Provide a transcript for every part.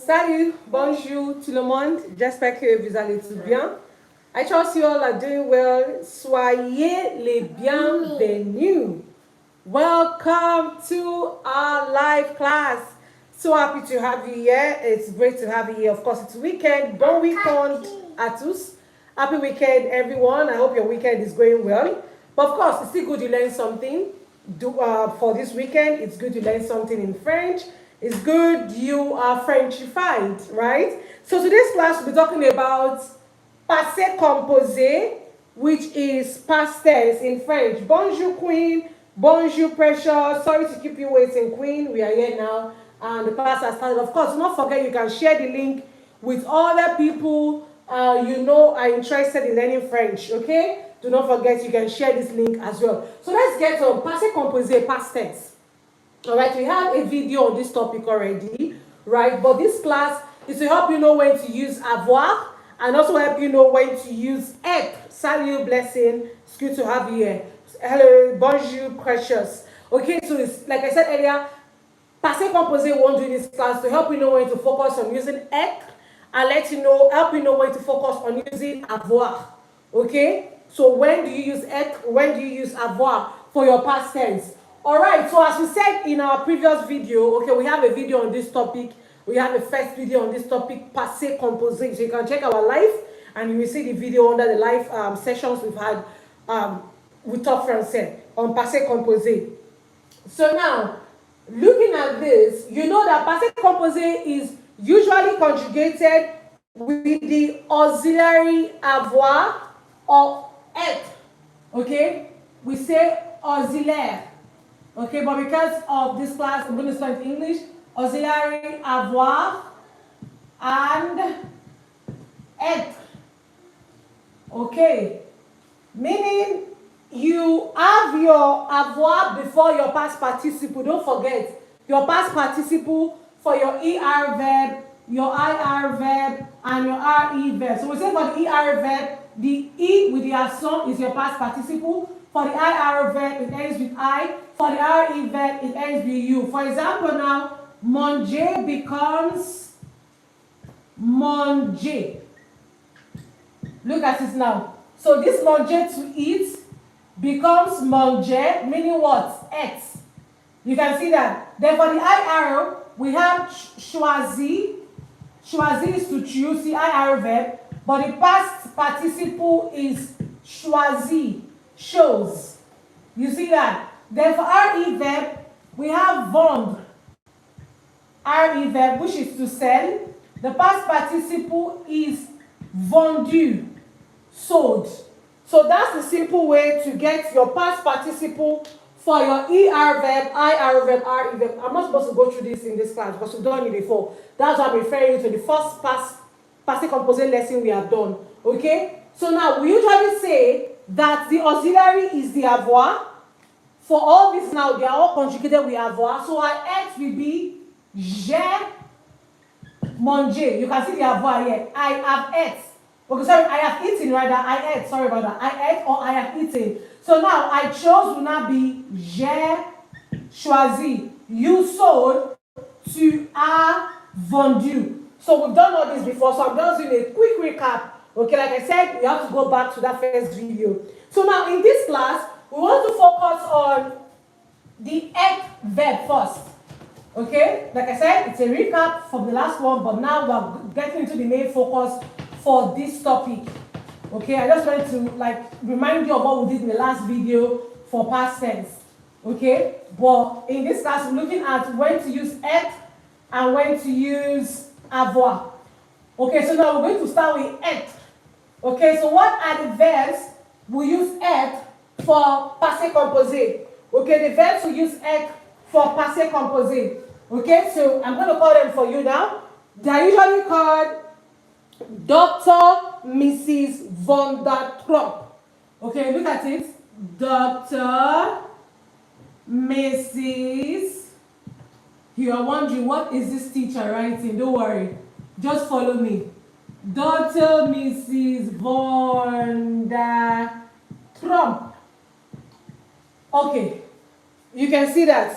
Salut, bonjour tout le monde. J'espère que vous allez tous bien. I trust you all are doing well. Soyez les bienvenus. Welcome to our live class. So happy to have you here. It's great to have you here. Of course, it's weekend. Bon weekend à tous. Happy weekend, everyone. I hope your weekend is going well. But of course, it's still good to learn something. For this weekend, it's good to learn something in French. It's good you are Frenchified, right? So today's class we'll be talking about Passé Composé, which is past tense in French. Bonjour, Queen. Bonjour, Precious. Sorry to keep you waiting, Queen. We are here now, and the class has started. Of course, do not forget you can share the link with other people you know are interested in learning French, okay? Do not forget you can share this link as well. So let's get on Passé Composé, past tense. All right, we have a video on this topic already, right? But this class is to help you know when to use avoir and also help you know when to use être. Salut, blessing. It's good to have you here. Hello, bonjour, precious. Okay, so it's, like I said earlier, Passé Composé won't do this class to help you know when to focus on using être and help you know when to focus on using avoir. Okay, so when do you use être? When do you use avoir for your past tense? Alright, so as we said in our previous video, okay, we have a video on this topic. We have a first video on this topic, Passé Composé. So you can check our live and you will see the video under the live sessions we've had with Topfrancais on Passé Composé. So now, looking at this, you know that Passé Composé is usually conjugated with the auxiliary avoir or être. Okay? We say auxiliaire. Okay, but because of this class, I'm going to start in English. Auxiliary avoir and être. Okay, meaning you have your avoir before your past participle. Don't forget your past participle for your ER verb, your IR verb, and your RE verb. So we say for the ER verb, the E with the accent is your past participle. For the IR verb, it ends with I. For the RE verb, it ends with U. For example now, manger becomes manger. Look at it now. So this manger to eat becomes manger, meaning what? Eat. You can see that. Then for the IR, we have choisi. Choisi is to choose, the IR verb. But the past participle is choisi. Shows. You see that? Then for RE verb, we have vendre. RE verb, which is to sell. The past participle is vendu, sold. So that's the simple way to get your past participle for your ER verb, IR verb, RE verb. I'm not supposed to go through this in this class because we've done it before. That's why I'm referring you to the first Passé Composé lesson we have done. Okay? So now we usually say that the auxiliary is the avoir. For all this now, they are all conjugated with avoir. So our être will be j'ai mangé. You can see the avoir here. I have ate. Okay, sorry, I have eaten rather. I ate. Sorry about that. I ate or I have eaten. So now I chose will not be j'ai choisi. You sold, tu as vendu. So we've done all this before. So I'm just doing a quick recap. Okay, like I said, we have to go back to that first video. So now in this class, we want to focus on the être verb first. Okay, like I said, it's a recap from the last one, but now we're getting into the main focus for this topic. Okay, I just wanted to remind you of what we did in the last video for past tense. Okay, but in this class, we're looking at when to use être and when to use avoir. Okay, so now we're going to start with être. Okay, so what are the verbs we use être for Passé Composé? Okay, the verbs we use être for Passé Composé. Okay, so I'm going to call them for you now. They are usually called Dr. Mrs. Von der Trop. Okay, look at it. Dr. Mrs. You are wondering, what is this teacher writing? Don't worry. Just follow me. Dr. Mrs. Von der Trump. Okay, you can see that.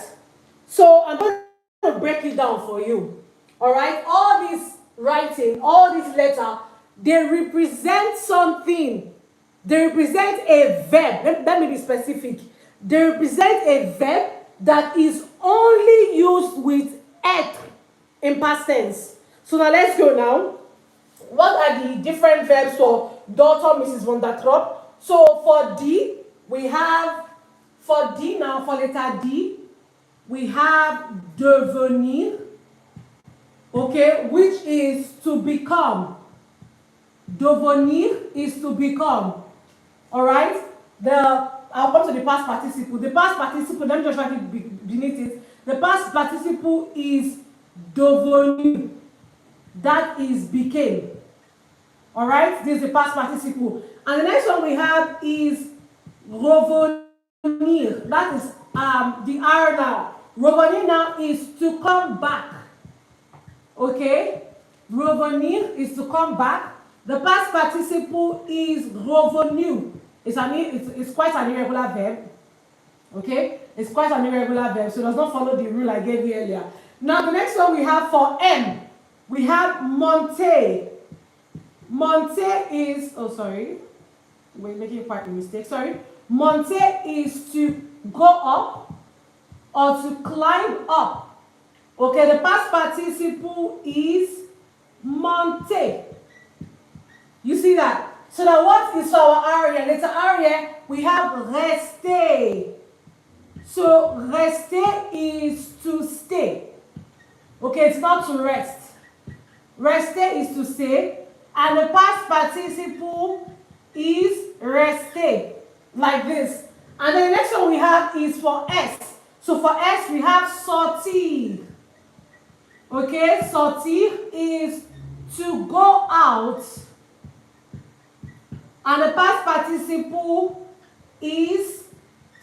So I'm going to break it down for you. All right, all this writing, all this letter, they represent something. They represent a verb. Let me be specific. They represent a verb that is only used with être in past tense. So now let's go now. What are the different verbs for daughter Mrs. Van der Trop? So for D, we have, for D now, for letter D, we have devenir, okay, which is to become. Devenir is to become. All right? I'll come to the past participle. The past participle, let me just write it beneath it. The past participle is devenu. That is became. All right? This is the past participle. And the next one we have is revenir. That is the R now. Revenir now is to come back. Okay? Revenir is to come back. The past participle is revenu. It's quite an irregular verb. Okay? It's quite an irregular verb, so it does not follow the rule I gave you earlier. Now, the next one we have for M, we have monter. Monter is, oh, sorry. We're making quite a mistake, sorry. Monter is to go up or to climb up. Okay, the past participle is monter. You see that? So now what is our area? Letter area, we have rester. So rester is to stay. Okay, it's not to rest. Rester is to stay. And the past participle is rester. Like this. And then the next one we have is for S. So for S we have sortir. Okay, sortir is to go out. And the past participle is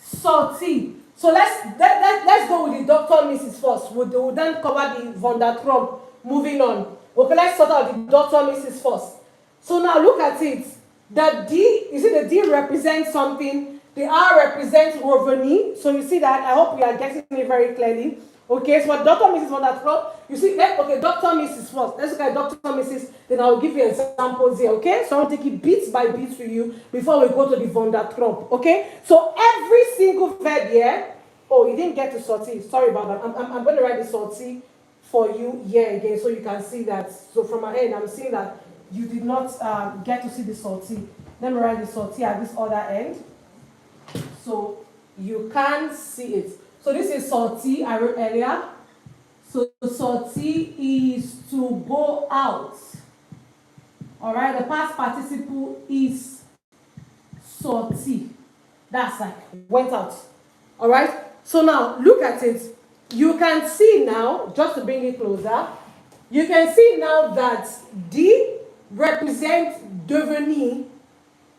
sorti. So let's go with the Dr. Mrs. first. We'll then cover the Van der Trop. Moving on. Okay, let's sort out the Dr. Mrs. first. So now look at it. The D, you see the D represents something. The R represents revenu. So you see that. I hope we are getting it very clearly. Okay, so for Dr. Mrs. Van der Trop, you see, okay, Dr. Mrs. first. Let's look at Dr. Mrs. Then I'll give you examples here, okay? So I'll take it bit by bit for you before we go to the Van der Trop, okay? So every single verb here, oh, you didn't get to sortie. Sorry about that. I'm going to write the sortie for you here again so you can see that. So from my end, I'm seeing that you did not get to see the sortie. Let me write the sortie at this other end so you can see it. So this is sortie I wrote earlier. So sortie is to go out. All right, the past participle is sorti. That's like went out. All right. So now look at it. You can see now, just to bring it closer, you can see now that D represents devenir,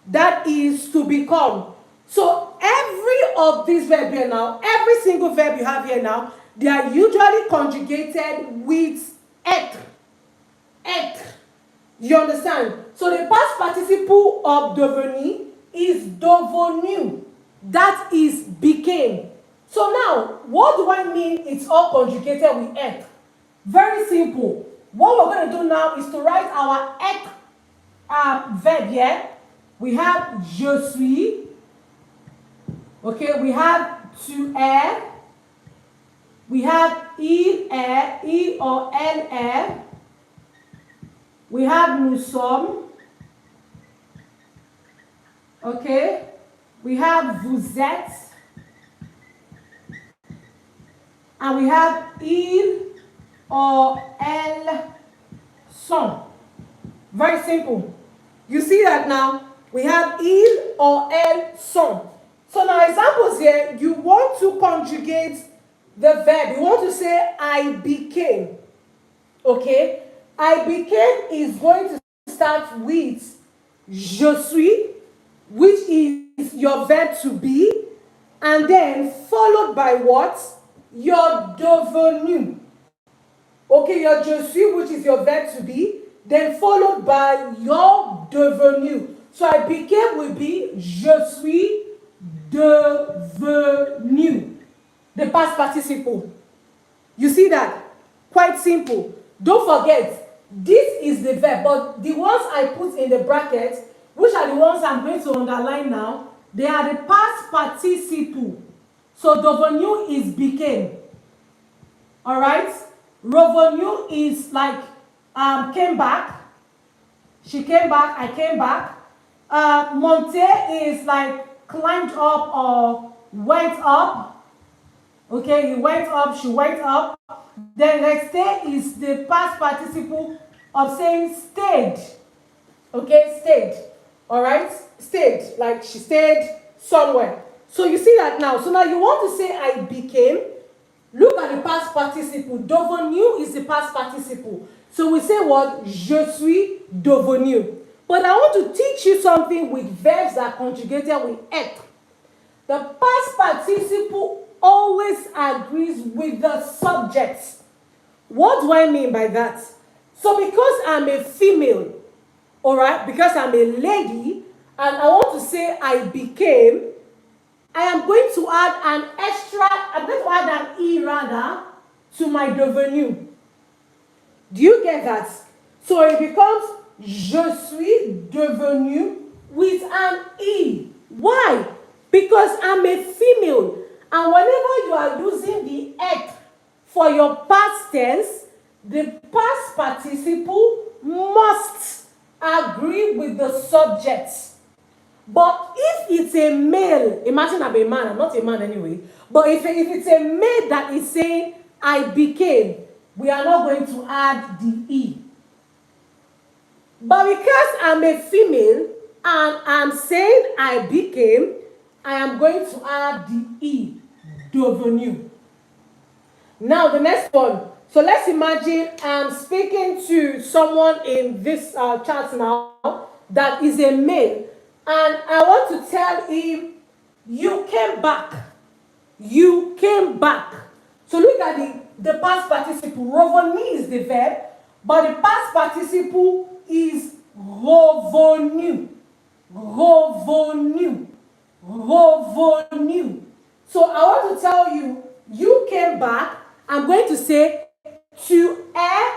that is to become. So every of these verbs here now, every single verb you have here now, they are usually conjugated with être. Être. You understand? So the past participle of devenir is devenu. That is became. So now, what do I mean it's all conjugated with être? Very simple. What we're going to do now is to write our être verb here. We have je suis. Okay, we have tu es. We have il est, il or elle est. We have nous sommes. Okay. We have vous êtes. And we have il or elles sont. Very simple. You see that now? We have il or elles sont. So now examples here, you want to conjugate the verb. You want to say I became. Okay? I became is going to start with je suis, which is your verb to be, and then followed by what? Your devenu. Okay, your je suis, which is your verb to be, then followed by your devenu. So I became will be je suis devenu. The past participle. You see that? Quite simple. Don't forget, this is the verb, but the ones I put in the bracket, which are the ones I'm going to underline now, they are the past participle. So devenu is became. Alright? Revenu is like came back. She came back, I came back. Monte is like climbed up or went up. Okay, he went up, she went up. Then rester is the past participle of saying stayed. Okay, stayed. Alright? Stayed. Like she stayed somewhere. So you see that now. So now you want to say I became. Look at the past participle. Devenu is the past participle. So we say what? Je suis devenu. But I want to teach you something with verbs that are conjugated with être. The past participle always agrees with the subject. What do I mean by that? So because I'm a female, alright, because I'm a lady, and I want to say I became, I am going to add an extra, I'm going to add an E rather, to my devenu. Do you get that? So it becomes je suis devenu with an E. Why? Because I'm a female. And whenever you are using the être for your past tense, the past participle must agree with the subject. But if it's a male, imagine I'm a man, I'm not a man anyway, but if it's a male that is saying, I became, we are not going to add the E. But because I'm a female and I'm saying I became, I am going to add the E, devenu. Now the next one. So let's imagine I'm speaking to someone in this chat now that is a male. And I want to tell him, you came back. You came back. So look at the past participle. Revenu is the verb, but the past participle is revenu. Revenu. Revenu. So I want to tell you, you came back. I'm going to say, tu es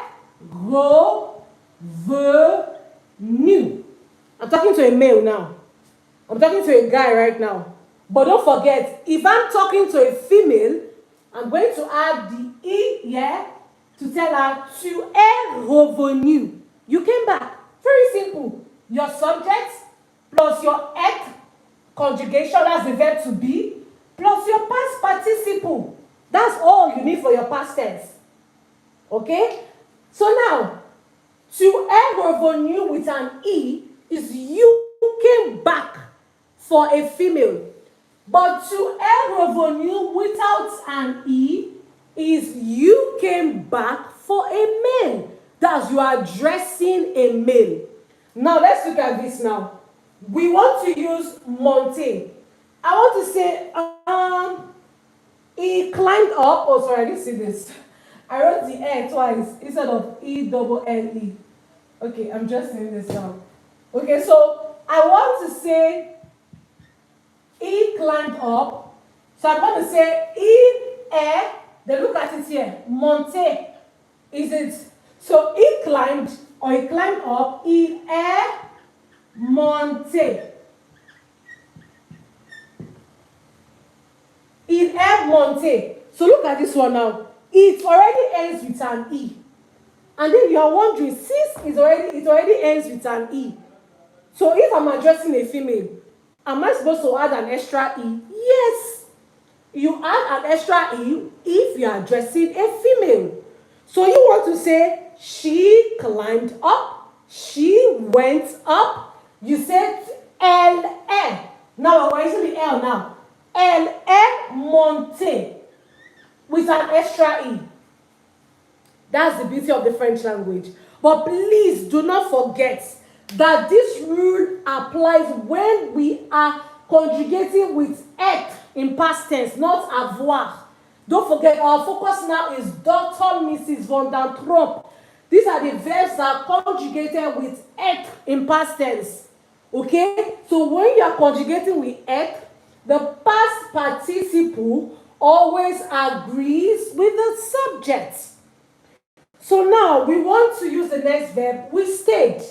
revenu. I'm talking to a male now. I'm talking to a guy right now. But don't forget, if I'm talking to a female, I'm going to add the E here to tell her, tu es revenu. You came back. Very simple. Your subject plus your être, conjugation, that's the verb to be, plus your past participle. That's all you need for your past tense. Okay? So now, tu es revenu with an E is you came back for a female. But tu es revenu without an E is you came back for a male. That's you are addressing a male. Now let's look at this now. We want to use monter. I want to say, he climbed up. Oh, sorry, I didn't see this. I wrote the L twice instead of E-double-L-E. Okay, I'm just saying this now. Okay, so I want to say he climbed up. So I'm going to say then look at it here. Monter. Is it? So he climbed, or he climbed up. Il est monté. Il est monté. So look at this one now. It already ends with an E. And then you are wondering, since it already ends with an E. So if I'm addressing a female, am I supposed to add an extra E? Yes. You add an extra E if you are addressing a female. So you want to say, she climbed up, she went up. You said elle est. Now we're using the L now. Elle est montée with an extra E. That's the beauty of the French language. But please do not forget that this rule applies when we are conjugating with être in past tense, not avoir. Don't forget, our focus now is Dr. Mrs. Von der Tromp. These are the verbs that are conjugated with être in past tense. Okay? So when you are conjugating with être, the past participle always agrees with the subject. So now we want to use the next verb. We stayed.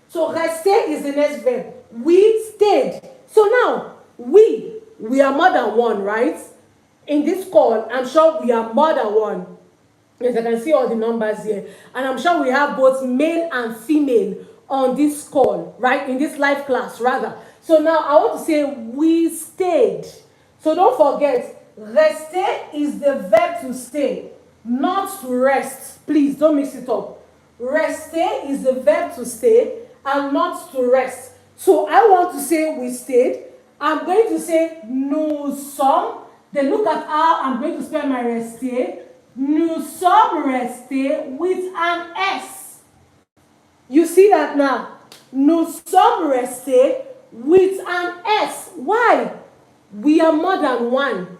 So rester is the next verb. We stayed. So now we are more than one, right? In this call, I'm sure we are more than one. Yes, I can see all the numbers here. And I'm sure we have both male and female on this call, right? In this live class, rather. So now I want to say we stayed. So don't forget, rester is the verb to stay, not to rest. Please don't mix it up. Rester is the verb to stay and not to rest. So I want to say we stayed. I'm going to say nous sommes. Then look at how I'm going to spell my rester. Nous sommes restés with an S. You see that now? Nous sommes restés with an S. Why? We are more than one.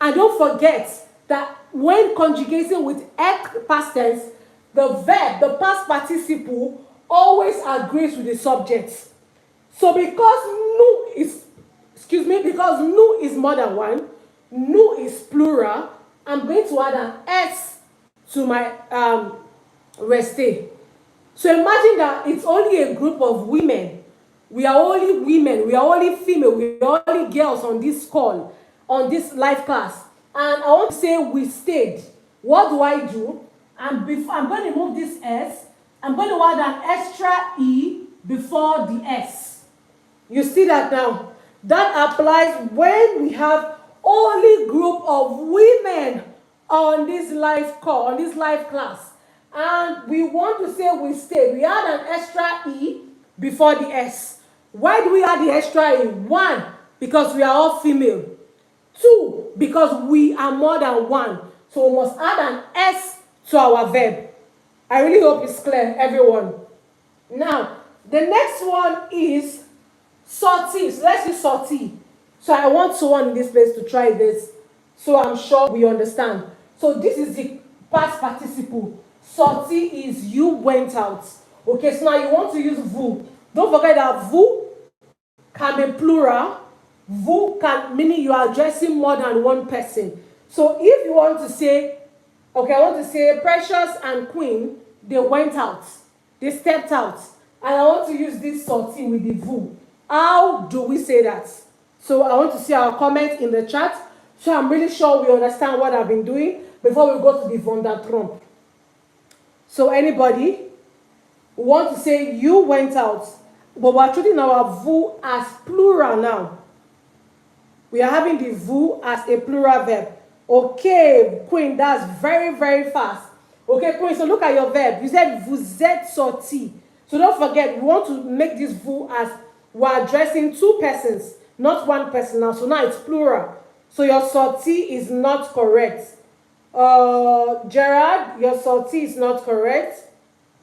And don't forget that when conjugating with être past tense, the verb, the past participle, always agrees with the subject. So because nous is more than one, nous is plural, I'm going to add an S to my rester. So imagine that it's only a group of women. We are only women, we are only female, we are only girls on this call, on this live class. And I want to say we stayed. What do? And before I'm going to remove this S, I'm going to add an extra E before the S. You see that now? That applies when we have only group of women on this live call, on this live class. And we want to say we stayed. We add an extra E before the S. Why do we add the extra E? 1, because we are all female. 2, because we are more than one. So we must add an S to our verb. I really hope it's clear, everyone. Now, the next one is sortie. So let's use sortie. So I want someone in this place to try this, so I'm sure we understand. So this is the past participle. Sortie is you went out. Okay, so now you want to use vous. Don't forget that vous can be plural. Vous can, meaning you are addressing more than one person. So if you want to say, okay, I want to say Precious and Queen, they went out. They stepped out. And I want to use this sortie with the vous. How do we say that? So I want to see our comment in the chat. So I'm really sure we understand what I've been doing before we go to the von der Trump. So anybody who want to say you went out, but we're treating our vous as plural now. We are having the vous as a plural verb. Okay, Queen, that's very, very fast. Okay, Queen, so look at your verb. You said vous êtes sorti. So don't forget, we want to make this vous as we're addressing two persons, not one person now. So now it's plural. So your sortie is not correct. Gerard, your sortie is not correct.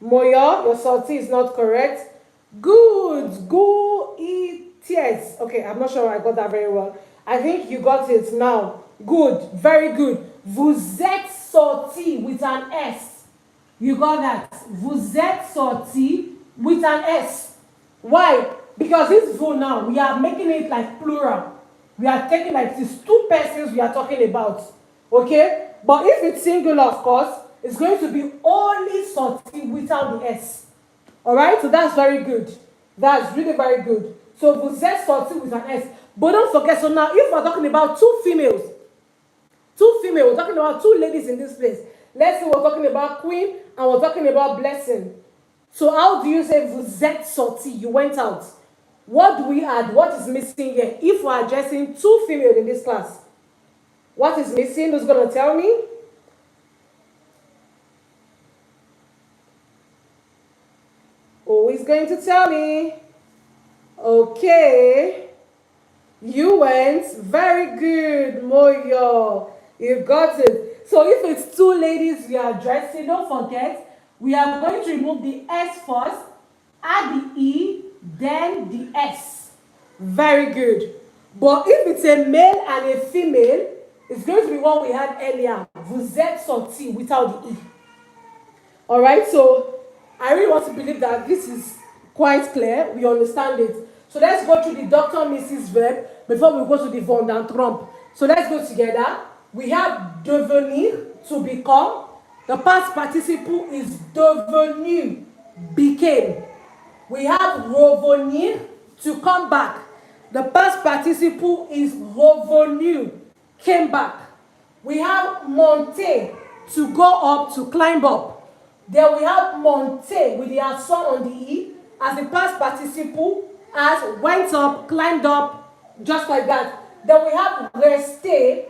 Moya, your sortie is not correct. Good. Go eat. Yes. Okay, I'm not sure I got that very well. I think you got it now. Good. Very good. Vous êtes sorti with an S. You got that. Vous êtes sorti with an S. Why? Because this vous now, we are making it like plural. We are taking like these two persons we are talking about. Okay? But if it's singular, of course, it's going to be only sorti without the S. Alright? So that's very good. That's really very good. So vous êtes sorti with an S. But don't forget, so now if we're talking about two females, we're talking about two ladies in this place. Let's say we're talking about Queen and we're talking about Blessing. So how do you say vous êtes sorti? You went out. What do we add? What is missing here? If we're addressing two females in this class, what is missing? Who's going to tell me? Who is going to tell me? Okay. You went. Very good, Moyo. You got it. So if it's two ladies we are addressing, don't forget, we are going to remove the S first, add the E, then the S. Very good. But if it's a male and a female, it's going to be what we had earlier. Vous êtes sorti without the E. Alright, so I really want to believe that this is quite clear. We understand it. So let's go through the Dr. Mrs. verb before we go to the von der Trump. So let's go together. We have devenir, to become, The past participle is devenu, became. We have revenir, to come back. The past participle is revenu, came back. We have monter, to go up, to climb up. Then we have monter with the accent on the E as the past participle, as went up, climbed up, just like that. Then we have rester,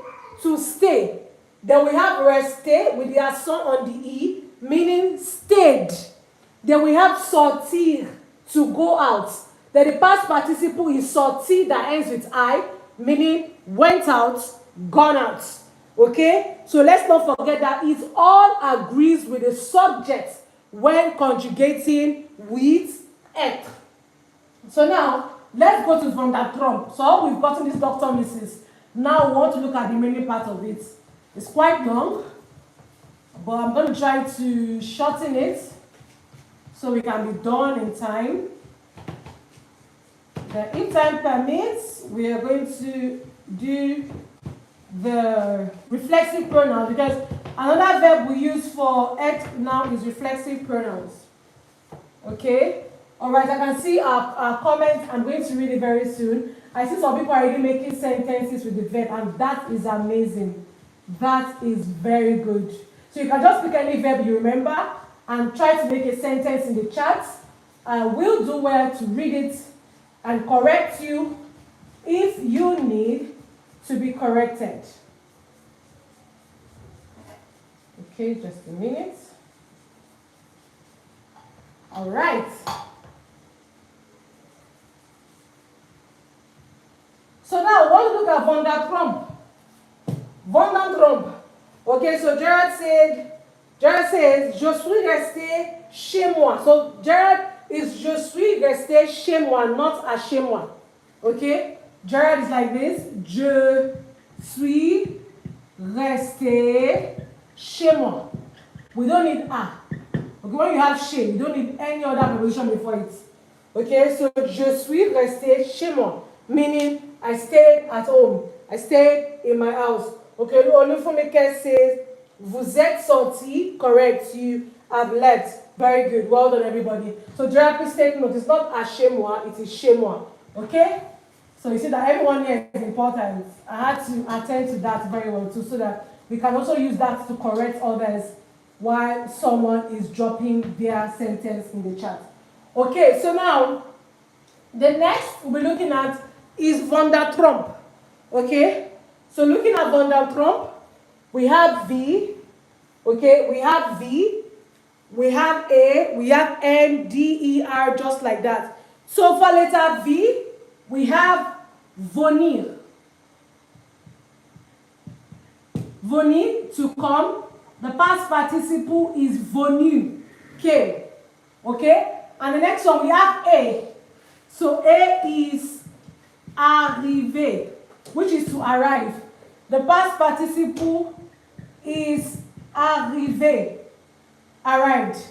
to stay. Then we have rester with the accent on the E, meaning stayed. Then we have sortir, to go out. Then the past participle is sortir that ends with I, meaning went out, gone out. Okay? So let's not forget that it all agrees with the subject when conjugating with être. So now, let's go to von der Trump. So we've gotten this Dr. Mrs. Now we want to look at the remaining part of it. It's quite long, but I'm going to try to shorten it so we can be done in time. If time permits, we are going to do the reflexive pronouns, because another verb we use for être now is reflexive pronouns. Okay? Alright, I can see our comments. I'm going to read it very soon. I see some people are already making sentences with the verb, and that is amazing. That is very good. So you can just pick any verb you remember and try to make a sentence in the chat. I will do well to read it and correct you if you need to be corrected. Okay, just a minute. All right. So now I want to look at von der Trump. Von der Trump. Okay, so Gerard says, je suis resté chez moi. So Gerard is je suis resté chez moi, not à chez moi. Okay? Gerard is like this. Je suis resté chez moi. We don't need a. Okay, when you have chez, you don't need any other preposition before it. Okay, so je suis resté chez moi, meaning I stayed at home. I stayed in my house. Okay, Olufunike says, vous êtes sorti. Correct, you have left. Very good. Well done, everybody. So, Gerard, please take note. It's not à chez moi, it is chez moi. Okay? So, you see that everyone here is important. I had to attend to that very well, too, so that we can also use that to correct others while someone is dropping their sentence in the chat. Okay, so now, the next we'll be looking at is von der Trump. Okay? So, looking at von der Trump, we have V. Okay, we have V. We have A, we have N, D, E, R, just like that. So for letter V, we have venir. Venir, to come. The past participle is venu, came. Okay? And the next one, we have A. So A is arriver, which is to arrive. The past participle is arriver. Arrived.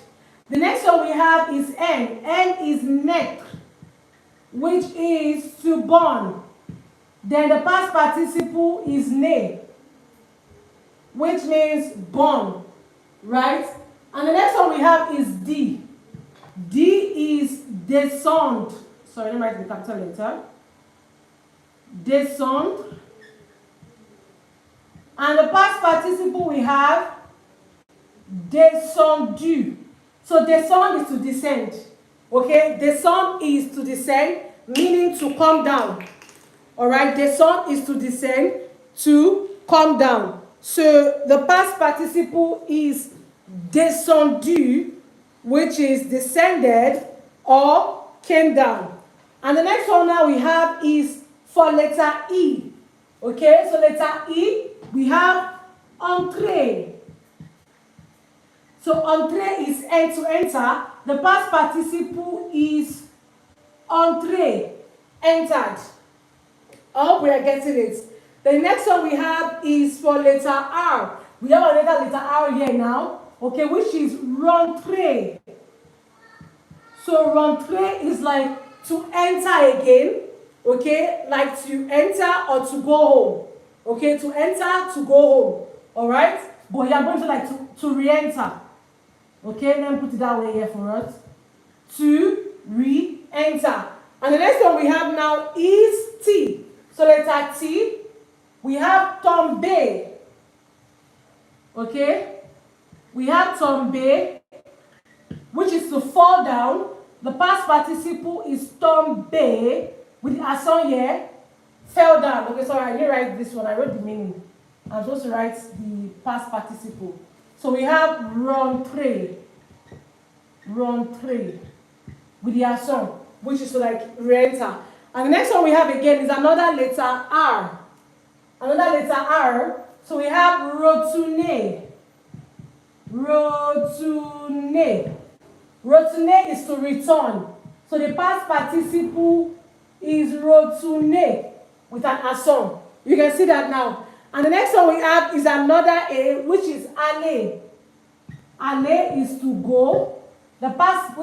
The next one we have is N. N is naître, which is to born. Then the past participle is né, which means born, right? And the next one we have is D. D is descend. Sorry, let me write the capital letter. Descend. And the past participle we have descendu. So descend is to descend. Okay? Descend is to descend, meaning to come down. Alright? Descend is to descend, to come down. So the past participle is descendu, which is descended or came down. And the next one now we have is for letter E. Okay? So letter E, we have entrer. So entrer is to enter. The past participle is entrer, entered. I hope we are getting it. The next one we have is for letter R. We have another letter R here now, okay, which is rentrer. So rentrer is like to enter again, okay, like to enter or to go home. Okay, to enter, to go home. All right? but you are going to like to re-enter. Okay, let me put it that way here for us. To re-enter. And the next one we have now is T. So letter T, we have tomber. Okay, we have tomber, which is to fall down. The past participle is tomber with the accent here. Fell down. Okay, sorry, I didn't write this one. I wrote the meaning. I'm supposed to write the past participle. So we have rentrer with the accent, which is to like re-enter. And the next one we have again is another letter R. Another letter R. So we have retourner. Retourner is to return. So the past participle is retourner with an accent. You can see that now. And the next one we have is another A, which is aller. Aller is to go. The past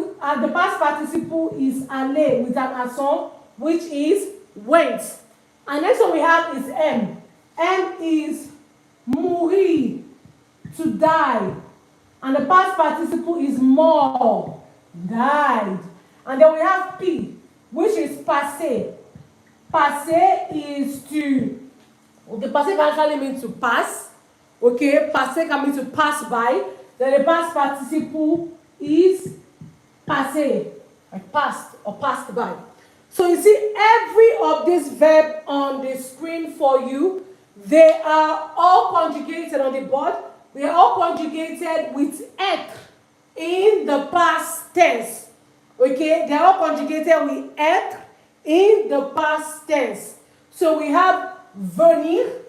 participle is aller with an accent, which is went. And next one we have is M. M is mourir, to die. And the past participle is mort, died. And then we have P, which is passé. Passé is to, okay, passé can actually mean to pass. Okay, passé can mean to pass by. Then the past participle is passé, like passed or passed by. So you see every of these verbs on the screen for you, they are all conjugated on the board. They are all conjugated with être in the past tense. Okay, they are all conjugated with être in the past tense. So we have venir,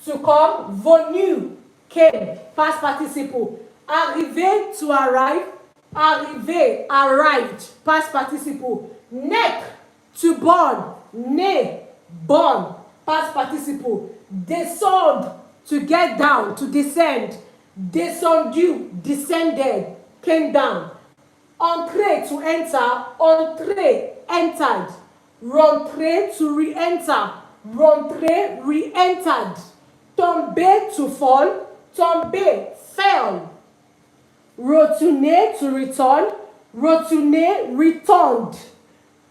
to come, venu, came, past participle. Arriver, to arrive, arriver, arrived, past participle. Naître, to born, né, born, past participle. Descendre, to get down, to descend. Descendu, descended, came down. Entrer, to enter, entrer, entered. Rentrer, to re-enter, rentrer, re-entered. Tomber, to fall, tomber, fell. Retourner, to return, retourner, returned.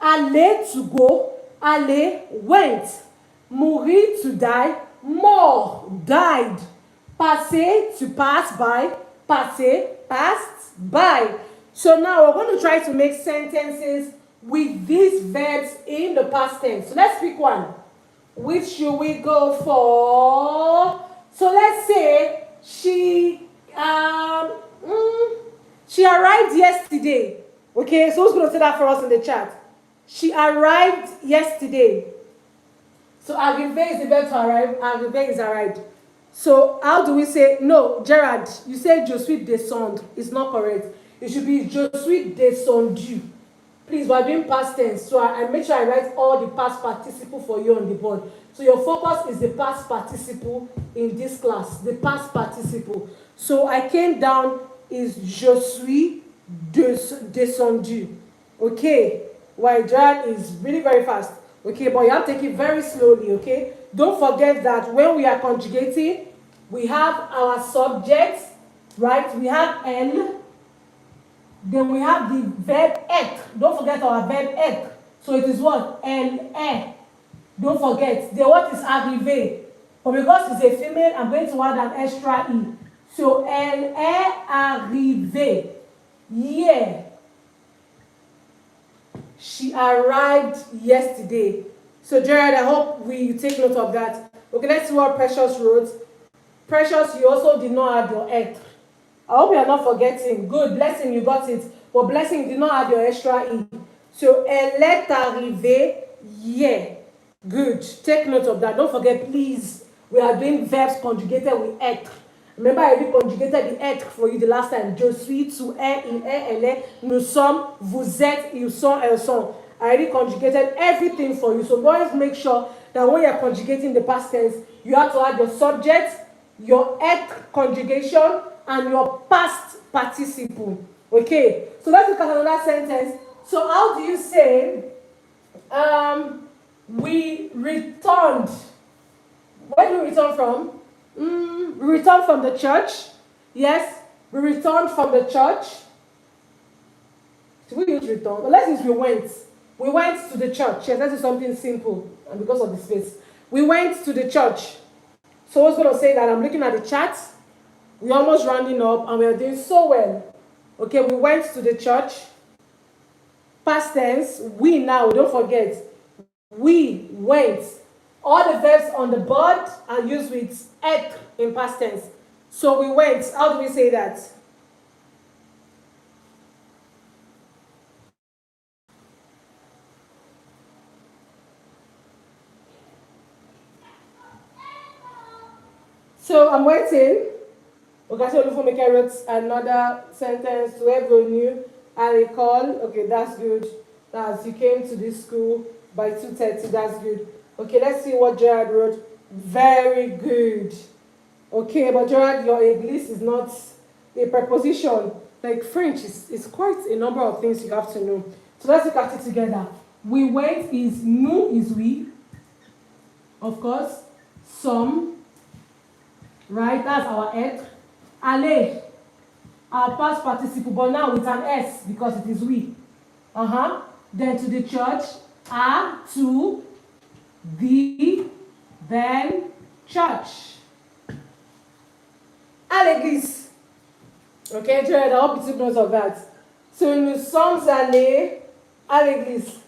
Aller, to go, aller, went. Mourir, to die, mort, died. Passer, to pass by, passer, passed by. So now we're going to try to make sentences with these verbs in the past tense. So let's pick one. Which should we go for? So let's say she arrived yesterday. Okay, so who's going to say that for us in the chat? She arrived yesterday. So arriver is the verb to arrive. Arriver is arrived. So how do we say, no, Gerard, you said je suis descendre. It's not correct. It should be je suis descendu. Please, we're doing past tense. So I make sure I write all the past participle for you on the board. So your focus is the past participle in this class. The past participle. So I came down is je suis descendu. Okay. While Gerard is really very fast. Okay, but you have to take it very slowly, okay? Don't forget that when we are conjugating, we have our subject, right? We have elle. Then we have the verb être. Don't forget our verb être. So it is what? Elle est. Don't forget. The what is arrivé. But because it's a female, I'm going to add an extra E. So elle est arrivée. Yeah. She arrived yesterday. So Gerard, I hope we take note of that. Okay, let's see what Precious wrote. Precious, you also did not add your être. I hope you are not forgetting. Good, Blessing, you got it. But Blessing, you did not add your extra E. So elle est arrivée hier. Good. Take note of that. Don't forget, please. We are doing verbs conjugated with être. Remember, I already conjugated the être for you the last time. Je suis, tu es, il est, elle est, nous sommes, vous êtes, ils sont, elles sont. I already conjugated everything for you. So always make sure that when you're conjugating the past tense, you have to add your subject, your être conjugation, and your past participle. Okay? So let's look at another sentence. So how do you say, we returned? Where do we return from? We returned from the church. Yes, we returned from the church. Should we use return? But let's use we went. We went to the church. Yes, let's do something simple. And because of the space. We went to the church. So I was going to say that I'm looking at the chat. We're almost rounding up and we're doing so well. Okay, we went to the church. Past tense, we now, don't forget. We went. All the verbs on the board are used with être in past tense. So we went. How do we say that? So I'm waiting. Okay, so Olufomeke wrote another sentence to everyone new. I recall. Okay, that's good. That's you came to this school by 2:30. That's good. Okay, let's see what Gerard wrote. Very good. Okay, but Gerard, your English is not a preposition. Like French is quite a number of things you have to know. So let's look at it together. We went is nous is we. Of course. Some. Right? That's our être. Aller. Our past participle, but now with an S because it is we. Then to the church. A, to, the, then church. À l'église. Okay, Jared, I hope you took note of that. So nous sommes allés à l'église.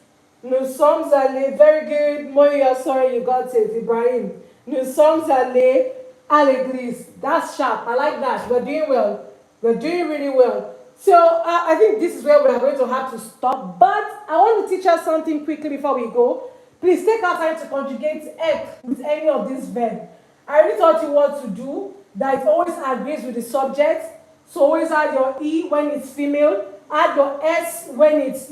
Nous sommes allés. Very good. Moyo, sorry you got it. Ibrahim. Nous sommes allés à l'église. That's sharp. I like that. We're doing well. We're doing really well. So I think this is where we are going to have to stop. But I want to teach us something quickly before we go. Please take our time to conjugate être with any of these verbs. I really taught you what to do. That it always agrees with the subject. So always add your E when it's female. Add your S when it's,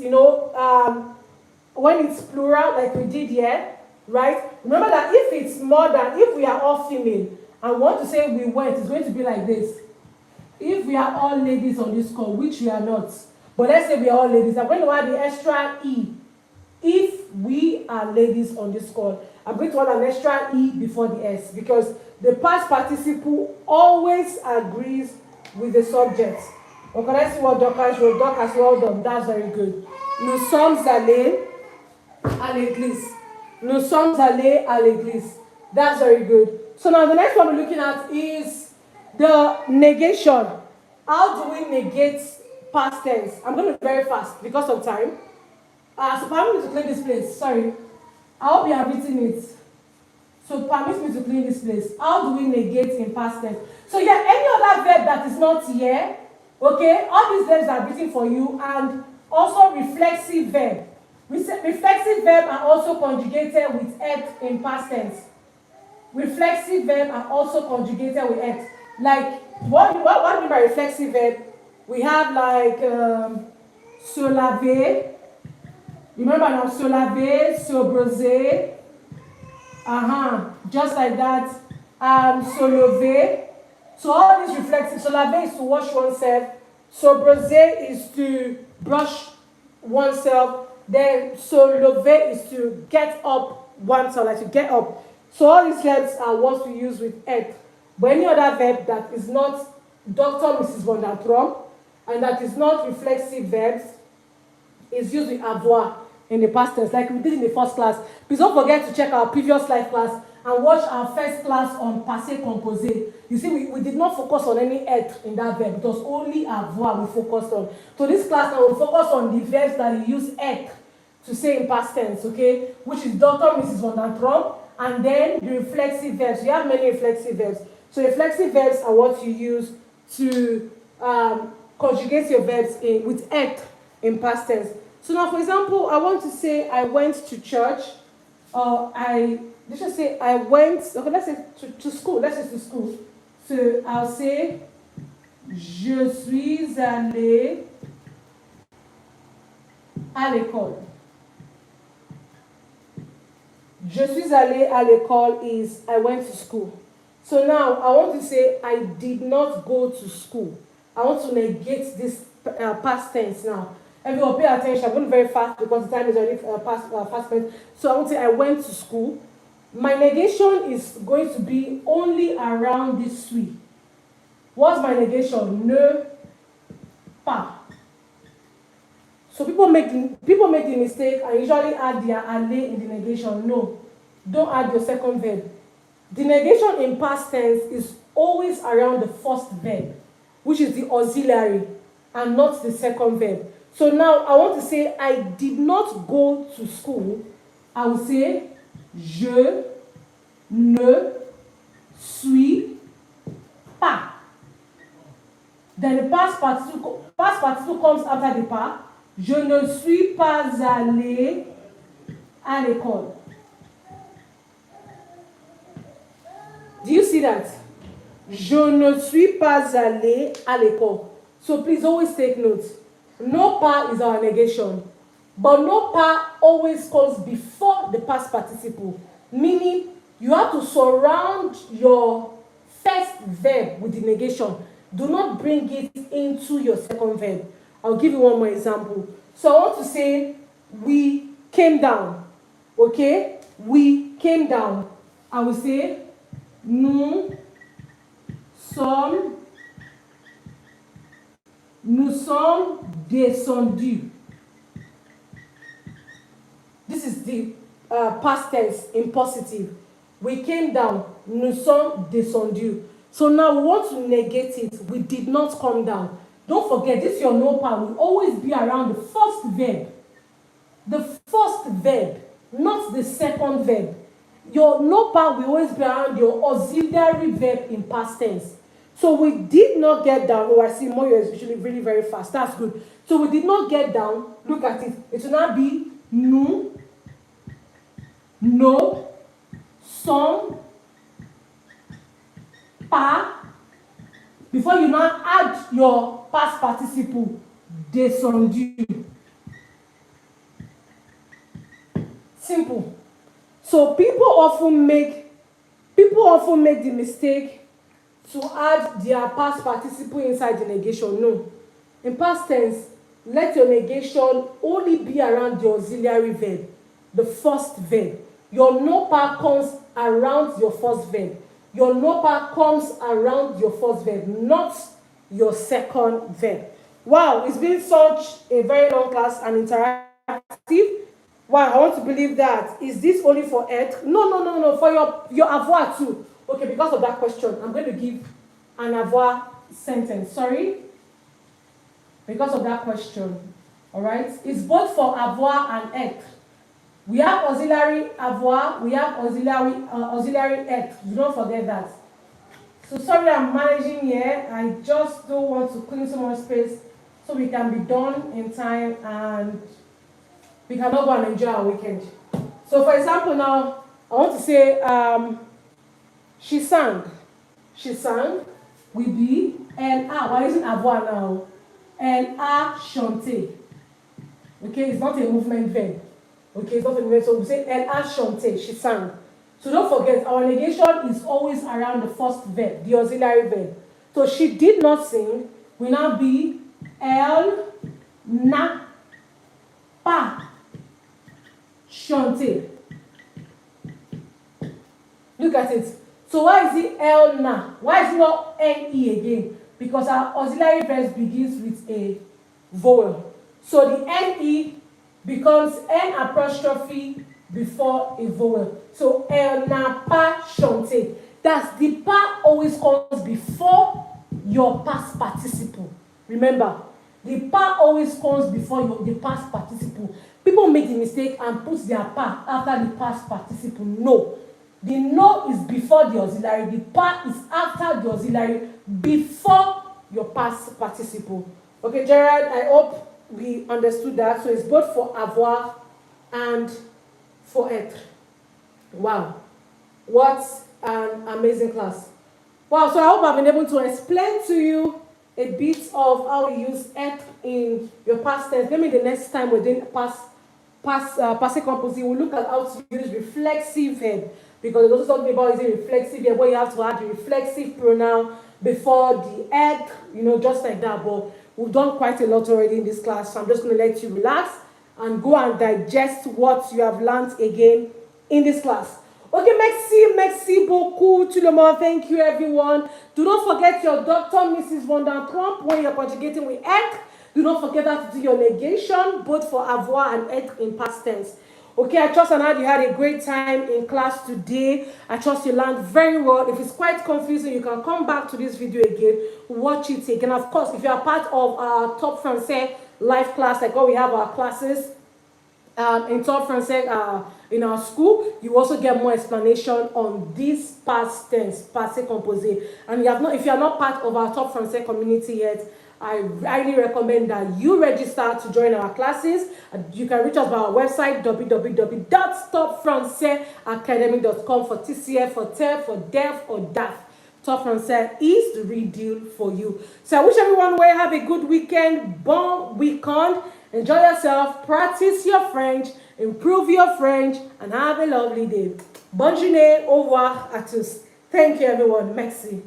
when it's plural, like we did here. Right? Remember that if it's more than, if we are all female, and want to say we went, it's going to be like this. If we are all ladies on this call, which we are not, but let's say we are all ladies, I'm going to add the extra E. If we are ladies on this call, I'm going to add an extra E before the S because the past participle always agrees with the subject. Okay, let's see what Dorcas wrote. Dorcas, well done. That's very good. Nous sommes allés à l'église. Nous sommes allés à l'église. That's very good. So now the next one we're looking at is the negation. How do we negate past tense? I'm going to be very fast because of time. So permit me to clean this place. Sorry. I hope you have written it. So permit me to clean this place. How do we negate in past tense? So yeah, any other verb that is not here, okay, all these verbs are written for you, and also reflexive verb. Reflexive verb are also conjugated with être in past tense. Reflexive verb are also conjugated with être. Like, what do we mean by reflexive verb? We have like se laver. Remember now, se laver, se brosser. Just like that. Se lever. So all these reflexive. Se laver is to wash oneself. Se brosser is to brush oneself. Then se lever is to get up oneself, like to get up. So all these verbs are what we use with être. But any other verb that is not Dr. Mrs. Von der Trump and that is not reflexive verbs is used with avoir in the past tense, like we did in the first class. Please don't forget to check our previous live class and watch our first class on Passé Composé. You see, we did not focus on any être in that verb. It was only avoir we focused on. So this class now will focus on the verbs that you use être to say in past tense, okay? Which is Dr. Mrs. Von der Trump, and then the reflexive verbs. You have many reflexive verbs. So reflexive verbs are what you use to conjugate your verbs with être in past tense. So now, for example, I want to say I went to church, or let's just say I went, okay, let's say to school. Let's say to school. So I'll say, je suis allé à l'école. Je suis allé à l'école is I went to school. So now I want to say I did not go to school. I want to negate this past tense now. Everyone pay attention. I'm going very fast because the time is already fast tense. So I want to say I went to school. my negation is going to be only around this suis. What's my negation? Ne pas. So people make the mistake and usually add their aller in the negation. No, don't add your second verb. The negation in past tense is always around the first verb, which is the auxiliary, and not the second verb. So now I want to say I did not go to school. I will say je ne suis pas. Then the past participle comes after the pas. Je ne suis pas allé à l'école. Do you see that? Je ne suis pas allé à l'école. So please always take note. No pas is our negation. But no pas always comes before the past participle. Meaning you have to surround your first verb with the negation. Do not bring it into your second verb. I'll give you one more example. So I want to say, we came down. Okay? We came down. I will say, nous sommes descendus. This is the past tense in positive. We came down. Nous sommes descendus. So now we want to negate it. We did not come down. Don't forget, this your no pas will always be around the first verb. The first verb, not the second verb. Your no pas will always be around your auxiliary verb in past tense. So we did not get down. Oh, I see more is usually really very fast. That's good. So we did not get down. Look at it. It will now be nous, nos, sommes, pas. Before you now add your past participle, descendu. Simple. So people often make the mistake to add their past participle inside the negation. No. In past tense, let your negation only be around the auxiliary verb, the first verb. Your no pas comes around your first verb. Your no pas comes around your first verb, not your second verb. Wow, it's been such a very long class and interactive. Wow, I want to believe that. Is this only for Être? No. For your avoir too. Okay, because of that question, I'm going to give an avoir sentence. Sorry. Because of that question. All right. It's both for avoir and être. We have auxiliary avoir. We have auxiliary être. Do not forget that. So sorry, I'm managing here. I just don't want to clean so much space so we can be done in time and we cannot go and enjoy our weekend. So for example now, I want to say she sang. She sang will be elle a. We're using avoir now. Elle a chanté. Okay, it's not a movement verb. Okay, it's not a movement. So we say elle a chanté. She sang. So don't forget, our negation is always around the first verb, the auxiliary verb. So she did not sing will now be elle n'a pas chanté. Look at it. So why is it elle n'a? Why is it not ne again? Because our auxiliary verb begins with a vowel. So the ne becomes n apostrophe before a vowel. So elle n'a pas chanté. That's the pas always comes before your past participle. Remember, the pas always comes before the past participle. People make the mistake and put their pas after the past participle. No. The no is before the auxiliary. The pas is after the auxiliary before your past participle. Okay, Gerard, I hope we understood that. So it's both for avoir and for être. Wow. What an amazing class. Wow, so I hope I've been able to explain to you a bit of how you use être in your past tense. Maybe the next time we're doing Passé Composé, we'll look at how to use reflexive verb. Because it's also talking about using reflexive verb where you have to add the reflexive pronoun before the être, just like that. But we've done quite a lot already in this class, so I'm just going to let you relax and go and digest what you have learned again in this class. Okay, merci beaucoup tout le monde. Thank you everyone. Do not forget your Dr. Mrs. Von der Trump when you're conjugating with être. Do not forget that to do your negation, both for avoir and être in past tense. Okay, I trust and you had a great time in class today. I trust you learned very well. If it's quite confusing, you can come back to this video again, watch it again. Of course, if you are part of our Topfrancais live class, like what we have our classes in Topfrancais in our school, you also get more explanation on this past tense, passé composé. And if you are not part of our Topfrancais community yet, I highly recommend that you register to join our classes. You can reach us by our website www.topfrancaiacademy.com for TCF, for TEF, for DEF, or DAF. Topfrancais is the real deal for you. So I wish everyone will have a good weekend, bon weekend. Enjoy yourself, practice your French, improve your French, and have a lovely day. Bonne journée, au revoir à tous. Thank you everyone. Merci.